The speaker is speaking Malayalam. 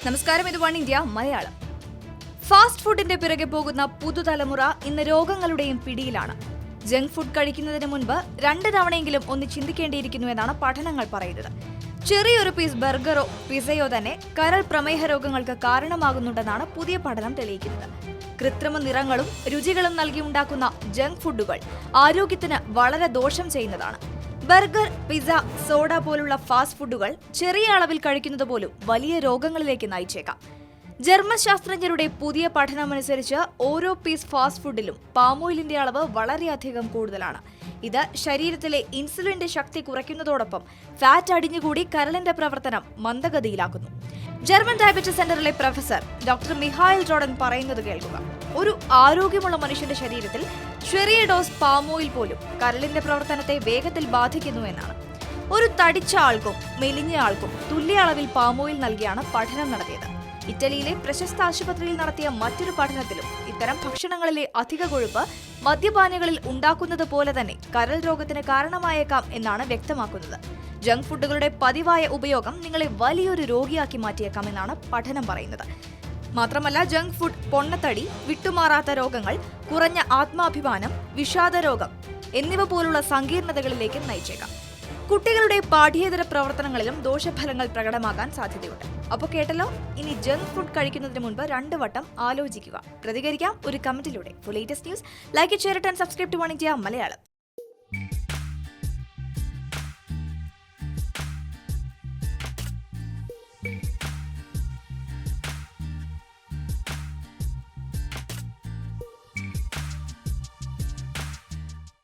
നമസ്കാരം, ഇത് വൺ ഇന്ത്യ മലയാളം. ഫാസ്റ്റ് ഫുഡിന്റെ പിറകെ പോകുന്ന പുതുതലമുറ ഇന്ന് രോഗങ്ങളുടെയും പിടിയിലാണ്. ജങ്ക് ഫുഡ് കഴിക്കുന്നതിന് മുൻപ് 2 തവണയെങ്കിലും ഒന്ന് ചിന്തിക്കേണ്ടിയിരിക്കുന്നു എന്നാണ് പഠനങ്ങൾ പറയുന്നത്. ചെറിയൊരു പീസ് ബർഗറോ പിസയോ തന്നെ കരൾ പ്രമേഹ രോഗങ്ങൾക്ക് കാരണമാകുന്നുണ്ടെന്നാണ് പുതിയ പഠനം തെളിയിക്കുന്നത്. കൃത്രിമ നിറങ്ങളും രുചികളും നൽകി ഉണ്ടാക്കുന്ന ജങ്ക് ഫുഡുകൾ ആരോഗ്യത്തിന് വളരെ ദോഷം ചെയ്യുന്നതാണ്. ബർഗർ, പിസ്സ, സോഡ പോലുള്ള ഫാസ്റ്റ് ഫുഡുകൾ ചെറിയ അളവിൽ കഴിക്കുന്നത് പോലും വലിയ രോഗങ്ങളിലേക്ക് നയിച്ചേക്കാം. ജർമ്മൻ ശാസ്ത്രജ്ഞരുടെ പുതിയ പഠനമനുസരിച്ച് ഓരോ പീസ് ഫാസ്റ്റ് ഫുഡിലും പാം ഓയിലിന്റെ അളവ് വളരെയധികം കൂടുതലാണ്. ഇത് ശരീരത്തിലെ ഇൻസുലിന്റെ ശക്തി കുറയ്ക്കുന്നതോടൊപ്പം ഫാറ്റ് അടിഞ്ഞുകൂടി കരളിന്റെ പ്രവർത്തനം മന്ദഗതിയിലാക്കുന്നു. ജർമ്മൻ ഡയബറ്റിസ് സെന്ററിലെ പ്രൊഫസർ ഡോക്ടർ മിഹായിൽ ജോർഡൻ പറയുന്നത് കേൾക്കുക. ഒരു ആരോഗ്യമുള്ള മനുഷ്യന്റെ ശരീരത്തിൽ ചെറിയ ഡോസ് പാം ഓയിൽ പോലും കരളിന്റെ പ്രവർത്തനത്തെ വേഗത്തിൽ ബാധിക്കുന്നു എന്നാണ്. ഒരു തടിച്ച ആൾക്കും മെലിഞ്ഞ ആൾക്കും തുല്യ അളവിൽ പാം ഓയിൽ നൽകിയാണ് പഠനം നടത്തിയത്. ഇറ്റലിയിലെ പ്രശസ്ത ആശുപത്രിയിൽ നടത്തിയ മറ്റൊരു പഠനത്തിലും ഇത്തരം ഭക്ഷണങ്ങളിലെ അധിക കൊഴുപ്പ് മദ്യപാനികളിൽ ഉണ്ടാക്കുന്നത് പോലെ തന്നെ കരൾ രോഗത്തിന് കാരണമായേക്കാം എന്നാണ് വ്യക്തമാക്കുന്നത്. ജങ്ക് ഫുഡുകളുടെ പതിവായ ഉപയോഗം നിങ്ങളെ വലിയൊരു രോഗിയാക്കി മാറ്റിയേക്കാമെന്നാണ് പഠനം പറയുന്നത്. മാത്രമല്ല, ജങ്ക് ഫുഡ് പൊണ്ണത്തടി, വിട്ടുമാറാത്ത രോഗങ്ങൾ, കുറഞ്ഞ ആത്മാഭിമാനം, വിഷാദരോഗം എന്നിവ പോലുള്ള സങ്കീർണതകളിലേക്ക് നയിച്ചേക്കാം. കുട്ടികളുടെ പാഠ്യേതര പ്രവർത്തനങ്ങളിലും ദോഷഫലങ്ങൾ പ്രകടമാകാൻ സാധ്യതയുണ്ട്. അപ്പോൾ കേട്ടല്ലോ, ഇനി ജങ്ക് ഫുഡ് കഴിക്കുന്നതിന് മുൻപ് 2 വട്ടം ആലോചിക്കുക. പ്രതികരിക്കാം ഒരു കമന്റിലൂടെ. For latest news, like it, share it and subscribe to One India Malayalam.